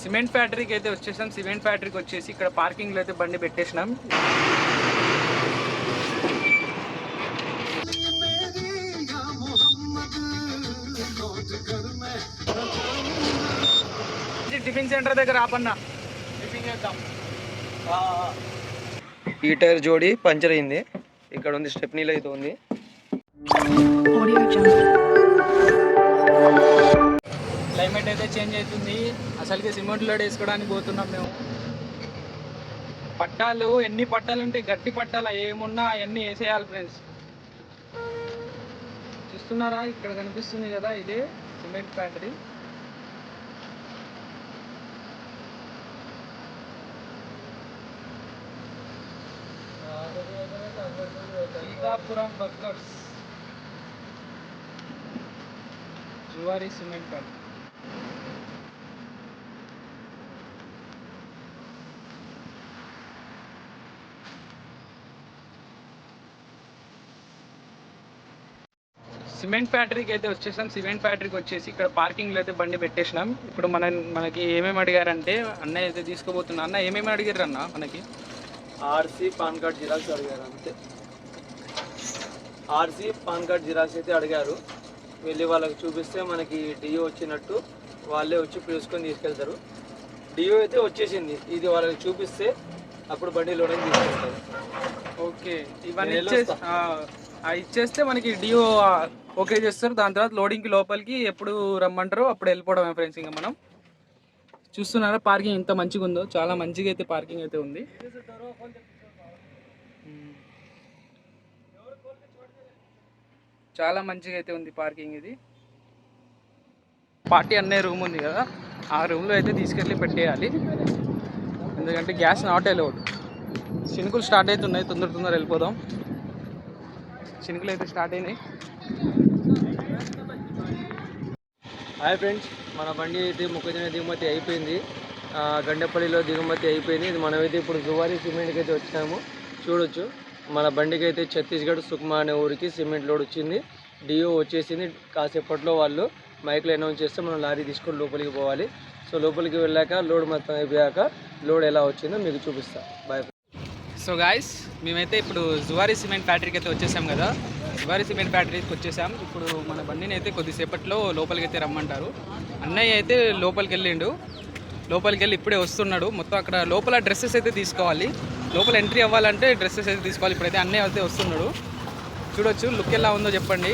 Cement ఫ్యాక్టరీకి అయితే వచ్చేసాం. సిమెంట్ ఫ్యాక్టరీకి వచ్చేసి ఇక్కడ పార్కింగ్లో అయితే బండి పెట్టేసినాం. టిఫిన్ సెంటర్ దగ్గర ఆపన్న టిఫిన్ చేద్దాం. ఈ టైర్ జోడి పంచర్ అయింది. ఇక్కడ ఉంది స్టెప్నీలో అయితే ఉంది. క్లైమేట్ అయితే చేంజ్ అవుతుంది. అసలుకి సిమెంట్ లోడ్ వేసుకోవడానికి పోతున్నాం మేము. పట్టాలు ఎన్ని పట్టాలు ఉంటాయి, గట్టి పట్టాలు ఏమున్నా అవన్నీ వేసేయాలి ఫ్రెండ్స్. చూస్తున్నారా, ఇక్కడ కనిపిస్తుంది కదా, ఇదే cement factory. Seethapuram workers Zuari cement factory. Cement ఫ్యాక్టరీకి అయితే వచ్చేసాం. సిమెంట్ ఫ్యాక్టరీకి వచ్చేసి ఇక్కడ పార్కింగ్లో అయితే బండి పెట్టేసినాం. ఇప్పుడు మనకి ఏమేమి అడిగారంటే, అన్నయ్య అయితే తీసుకోబోతున్నా. అన్న ఏమేమి అడిగారు అన్న? మనకి ఆర్సీ పాన్ కార్డ్ జిరాక్స్ అడిగారు అంతే. ఆర్సీ పాన్ కార్డ్ జిరాక్స్ అయితే అడిగారు. వెళ్ళి వాళ్ళకి చూపిస్తే మనకి డిఓ వచ్చినట్టు వాళ్ళే వచ్చి పిలుచుకొని తీసుకెళ్తారు. డిఓ అయితే వచ్చేసింది, ఇది వాళ్ళకి చూపిస్తే అప్పుడు బండి లోడింగ్ తీసుకెళ్తారు. ఓకే, ఇవన్నీ ఇచ్చేస్తే మనకి డిఓ ఓకే చేస్తారు. దాని తర్వాత లోడింగ్కి లోపలికి ఎప్పుడు రమ్మంటారో అప్పుడు వెళ్ళిపోవడమే ఫ్రెండ్స్. ఇంకా మనం చూస్తున్నారా పార్కింగ్ ఎంత మంచిగా ఉందో, చాలా మంచిగా అయితే పార్కింగ్ అయితే ఉంది. చాలా మంచిగా అయితే ఉంది పార్కింగ్. ఇది పార్టీ అనే రూమ్ ఉంది కదా, ఆ రూమ్లో అయితే తీసుకెళ్ళి పెట్టేయాలి. ఎందుకంటే గ్యాస్ నాట్ అలౌడ్. చినుకులు స్టార్ట్ అవుతున్నాయి, తొందర వెళ్ళిపోదాం. చినుకులు అయితే స్టార్ట్ అయినాయి. హాయ్ ఫ్రెండ్స్, మన బండి అయితే మొక్కజొన్న దిగుమతి అయిపోయింది. గండేపల్లిలో దిగుమతి అయిపోయింది. ఇది మనమైతే ఇప్పుడు జువారీ సిమెంట్కి అయితే వచ్చాము. చూడొచ్చు, మన బండికి అయితే ఛత్తీస్గఢ్ సుక్మా అనే ఊరికి సిమెంట్ లోడ్ వచ్చింది. డిఓ వచ్చేసింది. కాసేపట్లో వాళ్ళు మైక్లో అనౌన్స్ చేస్తే మనం లారీ తీసుకొని లోపలికి పోవాలి. సో లోపలికి వెళ్ళాక లోడ్ మొత్తం అయిపోయాక లోడ్ ఎలా వచ్చిందో మీకు చూపిస్తా. బాయ్. సో గాయస్, మేమైతే ఇప్పుడు జువారీ సిమెంట్ ఫ్యాక్టరీకి అయితే వచ్చేసాం కదా. జువారీ సిమెంట్ ఫ్యాక్టరీకి వచ్చేసాం. ఇప్పుడు మన బండిని అయితే కొద్దిసేపట్లో లోపలికి అయితే రమ్మంటారు. అన్నయ్య అయితే లోపలికి వెళ్ళిండు. లోపలికి వెళ్ళి ఇప్పుడే వస్తున్నాడు. మొత్తం అక్కడ లోపల డ్రెస్సెస్ అయితే తీసుకోవాలి. లోపల ఎంట్రీ అవ్వాలంటే డ్రెస్సెస్ అయితే తీసుకోవాలి. ఇప్పుడైతే అన్నయ్య అయితే వస్తున్నాడు. చూడొచ్చు లుక్ ఎలా ఉందో చెప్పండి.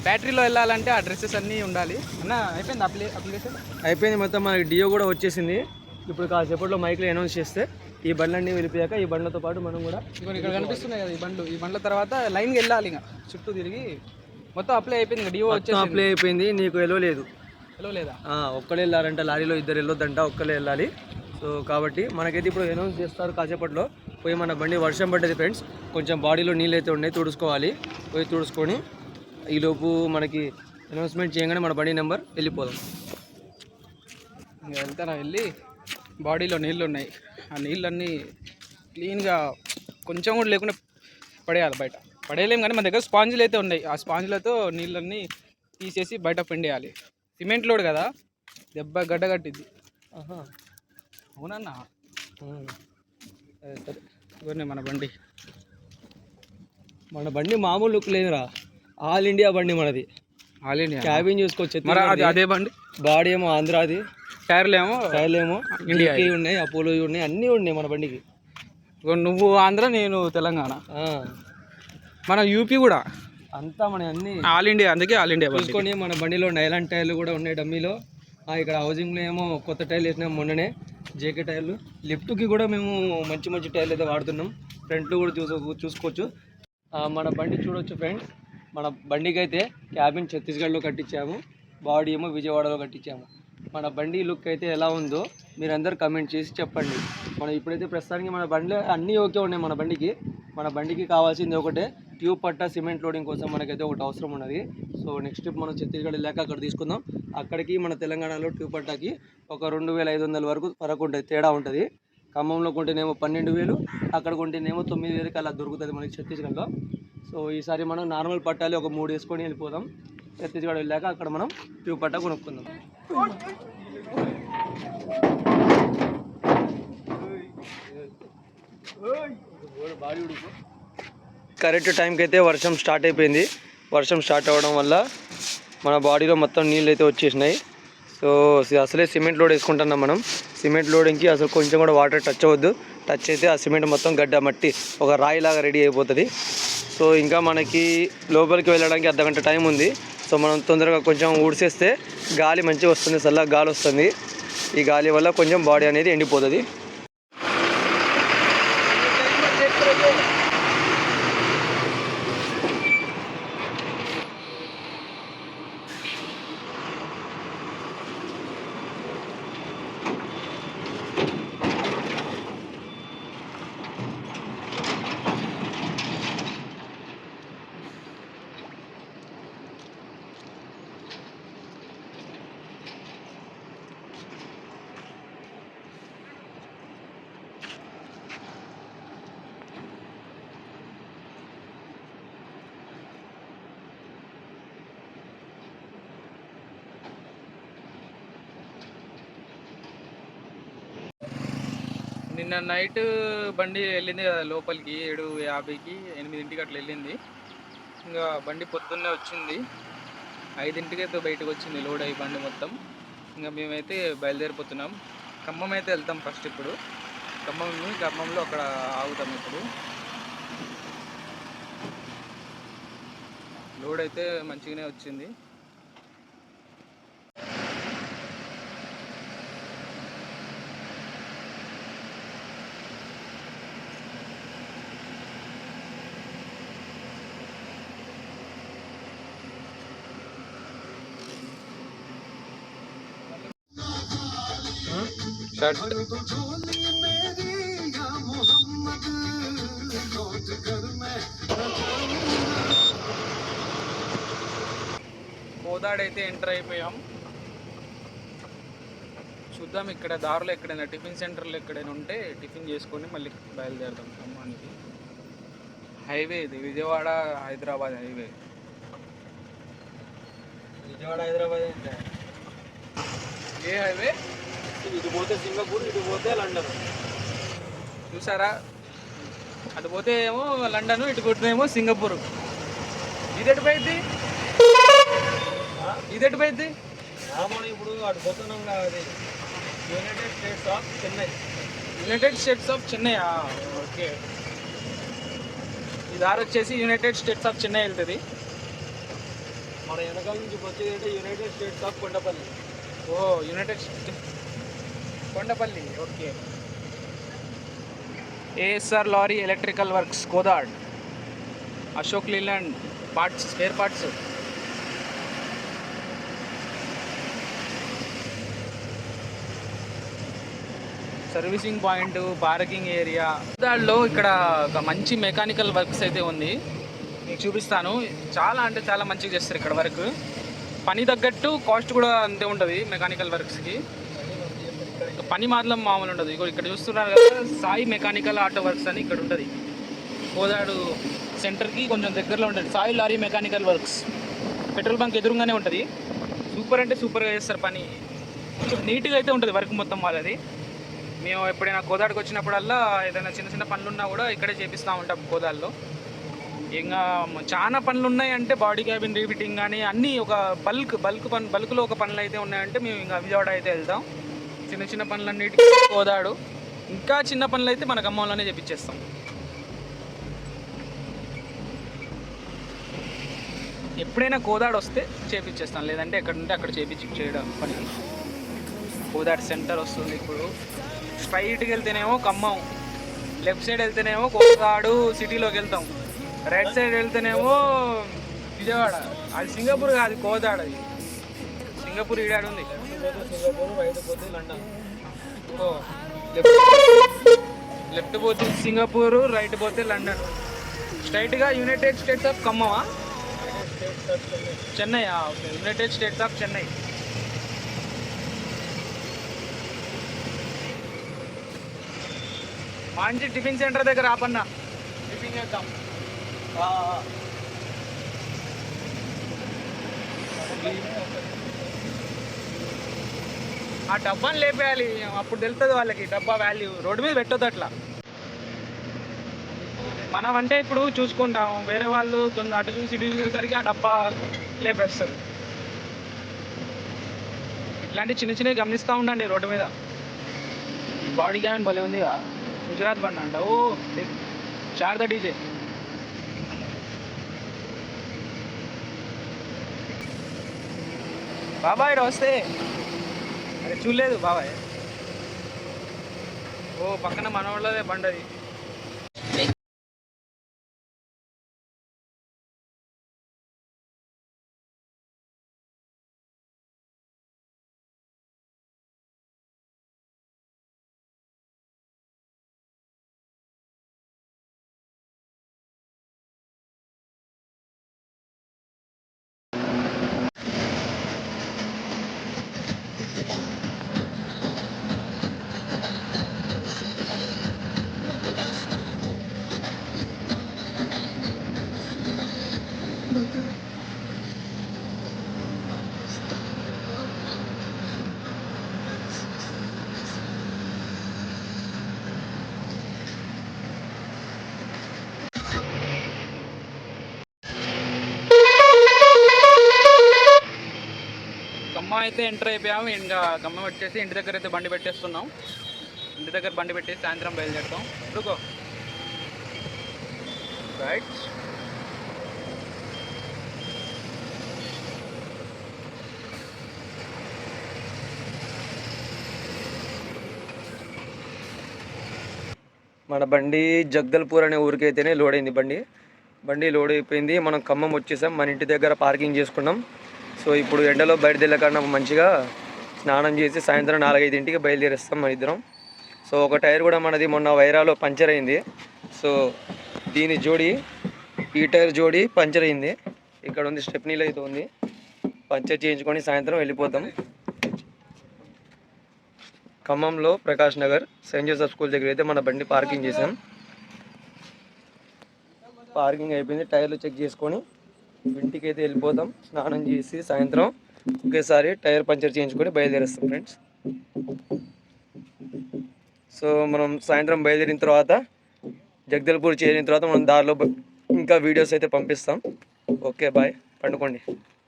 ఫ్యాక్టరీలో వెళ్ళాలంటే ఆ డ్రెస్సెస్ అన్నీ ఉండాలి. అన్న అయిపోయింది అప్లికేషన్? అయిపోయింది మొత్తం. మనకి డిఓ కూడా వచ్చేసింది. ఇప్పుడు కాసేపట్లో మైక్లో అనౌన్స్ చేస్తే ఈ బండ్లన్నీ వెళ్ళిపోయాక ఈ బండ్లతో పాటు మనం కూడా ఇక్కడ కనిపిస్తున్నాయి కదా ఈ బండ్ల తర్వాత లైన్కి వెళ్ళాలి. ఇంకా చుట్టూ తిరిగి మొత్తం అప్లై అయిపోయింది. డిఓ వచ్చి అప్లై అయిపోయింది. నీకు ఎలో లేదు. ఎలో లేదా? ఒక్కడే వెళ్ళాలంట, లారీలో ఇద్దరు వెళ్ళొద్దంట, ఒక్కరే వెళ్ళాలి. సో కాబట్టి మనకైతే ఇప్పుడు అనౌన్స్ చేస్తారు కాసేపట్లో. పోయి మన బండి వర్షం పడ్డది ఫ్రెండ్స్, కొంచెం బాడీలో నీళ్ళు అయితే ఉన్నాయి, తుడుచుకోవాలి. పోయి తుడుచుకొని ఈలోపు మనకి అనౌన్స్మెంట్ చేయగానే మన బండి నెంబర్ వెళ్ళిపోదాం. ఇంకా వెళ్తారా, వెళ్ళి బాడీలో నీళ్ళు ఉన్నాయి, ఆ నీళ్ళన్నీ క్లీన్గా కొంచెం కూడా లేకుండా పడేయాలి. బయట పడేయలేము కానీ మన దగ్గర స్పాంజులు అయితే ఉన్నాయి. ఆ స్పాంజులతో నీళ్ళన్నీ తీసేసి బయట పిండేయాలి. సిమెంట్ లోడ్ కదా, దెబ్బ గడ్డ కట్టిద్ది. అవునన్నా? సరే, ఇవన్నీ మన బండి మామూలు లుక్ లేదురా. ఆల్ ఇండియా బండి మనది. ఆల్ ఇండియా క్యాబిన్ చూసుకోవచ్చు. అదే బండి. బాడీ ఏమో ఆంధ్రాది, టైర్లు ఏమో ఇండియా ఉన్నాయి, అపోలో ఉన్నాయి, అన్నీ ఉన్నాయి మన బండికి. నువ్వు ఆంధ్ర, నేను తెలంగాణ, మన యూపీ కూడా అంతా మన అన్ని ఆల్ ఇండియా. అందుకే ఆల్ ఇండియా చూసుకొని మన బండిలో నైలాన్ టైర్లు కూడా ఉన్నాయి డమ్మీలో. ఇక్కడ హౌసింగ్లో ఏమో కొత్త టైర్లు వేసినాం మొన్ననే, జేకే టైర్లు. లిఫ్ట్కి కూడా మేము మంచి టైర్లు అయితే వాడుతున్నాం. ఫ్రంట్లో కూడా చూసుకోవచ్చు. మన బండి చూడవచ్చు ఫ్రెండ్స్. మన బండికి అయితే క్యాబిన్ ఛత్తీస్గఢ్లో కట్టించాము, బాడీ ఏమో విజయవాడలో కట్టించాము. మన బండి లుక్ అయితే ఎలా ఉందో మీరందరూ కమెంట్ చేసి చెప్పండి. మనం ఇప్పుడైతే ప్రస్తుతానికి మన బండిలో అన్నీ ఓకే ఉన్నాయి. మన బండికి కావాల్సింది ఒకటే, ట్యూబ్ పట్టా సిమెంట్ లోడింగ్ కోసం మనకైతే ఒకటి అవసరం ఉన్నది. సో నెక్స్ట్ ట్రిప్ మనం ఛత్తీస్గఢ్ వెళ్ళాక అక్కడ తీసుకుందాం. అక్కడికి మన తెలంగాణలో ట్యూబ్ పట్టాకి ఒక 2500 వరకు ఫరకు ఉంటుంది, తేడా ఉంటుంది. ఖమ్మంలో కొంటేనేమో 12,000, అక్కడ కొంటేనేమో 9,000కి అలా దొరుకుతుంది మనకి ఛత్తీస్గఢ్లో. సో ఈసారి మనం నార్మల్ పట్టాలి ఒక 3 వేసుకొని వెళ్ళిపోదాం. ఛత్తీస్గఢ్ వెళ్ళాక అక్కడ మనం ట్యూబ్ పట్టా కొనుక్కుందాం. కరెక్ట్ టైంకి అయితే వర్షం స్టార్ట్ అయిపోయింది. వర్షం స్టార్ట్ అవ్వడం వల్ల మన బాడీలో మొత్తం నీళ్ళు అయితే వచ్చేసినాయి. సో అసలే సిమెంట్ లోడ్ వేసుకుంటున్నాం మనం. సిమెంట్ లోడింగ్కి అసలు కొంచెం కూడా వాటర్ టచ్ అవ్వద్దు. టచ్ అయితే ఆ సిమెంట్ మొత్తం గడ్డ మట్టి ఒక రాయిలాగా రెడీ అయిపోతుంది. సో ఇంకా మనకి లోపలికి వెళ్ళడానికి అర్ధగంట టైం ఉంది. సో మనం తొందరగా కొంచెం ఊడ్చేస్తే గాలి మంచిగా వస్తుంది, చల్లగా గాలి వస్తుంది. ఈ గాలి వల్ల కొంచెం బాడీ అనేది ఎండిపోతుంది. నిన్న నైట్ బండి వెళ్ళింది కదా లోపలికి 7:50కి 8ంటికి అట్లా వెళ్ళింది. ఇంకా బండి పొద్దున్నే వచ్చింది, 5ంటికి అయితే బయటకు వచ్చింది లోడ్ అయ్యి బండి మొత్తం. ఇంకా మేమైతే బయలుదేరిపోతున్నాం. ఖమ్మం అయితే వెళ్తాం ఫస్ట్. ఇప్పుడు ఖమ్మంలో అక్కడ ఆగుతాం. ఇప్పుడు లోడ్ అయితే మంచిగానే వచ్చింది. కోదాడైతే ఎంటర్ అయిపోయాం. చూద్దాం ఇక్కడ దారిలో ఎక్కడైనా టిఫిన్ సెంటర్లు ఎక్కడైనా ఉంటే టిఫిన్ చేసుకొని మళ్ళీ బయలుదేరుతాం ఖమ్మానికి. హైవే ఇది, విజయవాడ హైదరాబాద్ హైవే. విజయవాడ హైదరాబాద్ ఏ హైవే? ఇటు పోతే సింగపూర్, ఇటు పోతే లండన్. చూసారా, అటు పోతే ఏమో లండన్, ఇటు పోతే ఏమో సింగపూర్. ఇదెటు పోయింది, ఇదెటు పోయింది. మనం ఇప్పుడు అటు పోతున్నాం కదా, United states of Chennai. United states of Chennai. Okay, ఈ దారి వచ్చేసి యునైటెడ్ స్టేట్స్ ఆఫ్ చెన్నై వెళ్తుంది. మన వెనకాల నుంచి వచ్చేది అంటే యునైటెడ్ స్టేట్స్ ఆఫ్ కొండపల్లి. ఓ, United Kondapalli. Okay. ASR lorry electrical works Kodad, Ashok Leyland parts, spare parts. Servicing point, parking area. దానిలో ఇక్కడ ఒక మంచి మెకానికల్ వర్క్స్ అయితే ఉంది, మీకు చూపిస్తాను. చాలా అంటే చాలా మంచిగా చేస్తారు ఇక్కడ వర్క్. పని తగ్గట్టు కాస్ట్ కూడా అంతే ఉంటుంది మెకానికల్ వర్క్స్కి. పని మాత్రం మామూలు ఉండదు. ఇక్కడ చూస్తున్నారు కదా, సాయి మెకానికల్ ఆటో వర్క్స్ అని ఇక్కడ ఉంటుంది. కోదాడు సెంటర్కి కొంచెం దగ్గరలో ఉంటుంది Sai lorry mechanical works. Petrol bunk ఎదురుగానే ఉంటుంది. సూపర్ అంటే సూపర్గా చేస్తారు పని. కొంచెం నీట్గా అయితే ఉంటుంది వర్క్ మొత్తం వాళ్ళది. మేము ఎప్పుడైనా కోదాడికి వచ్చినప్పుడల్లా ఏదైనా చిన్న చిన్న పనులు ఉన్నా కూడా ఇక్కడే చేపిస్తూ ఉంటాం కోదాల్లో. ఇంకా చాలా పనులు ఉన్నాయంటే బాడీ క్యాబిన్ రీఫిట్టింగ్ కానీ అన్నీ ఒక బల్క్లో ఒక పనులు అయితే ఉన్నాయంటే మేము ఇంకా విజయవాడ అయితే వెళ్తాం. చిన్న చిన్న పనులన్నిటికీ కోదాడు. ఇంకా చిన్న పనులు అయితే మన ఖమ్మంలోనే చేపించేస్తాం. ఎప్పుడైనా కోదాడు వస్తే చేపించేస్తాం, లేదంటే ఎక్కడ ఉంటే అక్కడ చేయడం పని. కోదాడు సెంటర్ వస్తుంది. ఇప్పుడు స్ట్రైట్కి వెళ్తేనేమో ఖమ్మం, లెఫ్ట్ సైడ్ వెళ్తేనేమో కోదాడు సిటీలోకి వెళ్తాం, రైట్ సైడ్ వెళ్తేనేమో విజయవాడ. అది సింగపూర్ కాదు, కోదాడు. అది సింగపూర్ ఈడాడు ఉంది. సింగపూర్, రైట్ పోతే లండన్. లెఫ్ట్ పోతే సింగపూర్, రైట్ పోతే లండన్. స్ట్రైట్గా యునైటెడ్ స్టేట్స్ ఆఫ్ ఖమ్మమా, Chennai. Okay, united states of Chennai. మంచి టిఫిన్ సెంటర్ దగ్గర ఆపన్న, టిఫిన్ చేద్దాం. ఆ డబ్బాని లేపేయాలి, అప్పుడు తెలుస్తుంది వాళ్ళకి డబ్బా వాల్యూ. రోడ్డు మీద పెట్టొద్దు అట్లా. మనం అంటే ఇప్పుడు చూసుకుంటాం, వేరే వాళ్ళు అటు చూసి ఇటు చూసేసరికి ఆ డబ్బా లేపేస్తారు. ఇట్లాంటి చిన్న చిన్నవి గమనిస్తూ ఉండండి రోడ్డు మీద. బాడీ క్యాన్ భలే ఉంది, గుజరాత్ బండి అంట. ఓ శారదా డీజే. బాబాయ్ వస్తే అరే చూడలేదు బాబాయ్. ఓ పక్కన మన వాళ్ళదే బండి అది. ఖమ్మం అయితే ఎంటర్ అయిపోయాము. ఇంకా ఖమ్మం వచ్చేసి ఇంటి దగ్గర అయితే బండి పెట్టేస్తున్నాం. ఇంటి దగ్గర బండి పెట్టేసి సాయంత్రం బయలుదేరుతాం. రుకో రైట్. మన బండి జగదల్పూర్ అనే ఊరికైతేనే లోడ్ అయింది. బండి లోడ్ అయిపోయింది. మనం ఖమ్మం వచ్చేసాం. మన ఇంటి దగ్గర పార్కింగ్ చేసుకున్నాం. సో ఇప్పుడు ఎండలో బయట వెళ్ళకుండా మంచిగా స్నానం చేసి సాయంత్రం 4-5 బయలుదేరేస్తాం మన ఇద్దరం. సో ఒక టైర్ కూడా మనది మొన్న వైరాలో పంచర్ అయింది. సో దీని జోడి, ఈ టైర్ జోడి పంచర్ అయింది. ఇక్కడ ఉంది, స్టెప్నీలో అయితే ఉంది. పంచర్ చేయించుకొని సాయంత్రం వెళ్ళిపోతాం. ఖమ్మంలో Prakash Nagar Saint Joseph school దగ్గర అయితే మన బండి పార్కింగ్ చేసాం. పార్కింగ్ అయిపోయింది. టైర్లు చెక్ చేసుకొని ఇంటికి అయితే వెళ్ళిపోతాం. స్నానం చేసి సాయంత్రం ఒకేసారి టైర్ పంచర్ చేయించుకొని బయలుదేరేస్తాం ఫ్రెండ్స్. సో మనం సాయంత్రం బయలుదేరిన తర్వాత జగదల్పూర్ చేరిన తర్వాత మనం దారిలో ఇంకా వీడియోస్ అయితే పంపిస్తాం. Okay bye, పండుకోండి.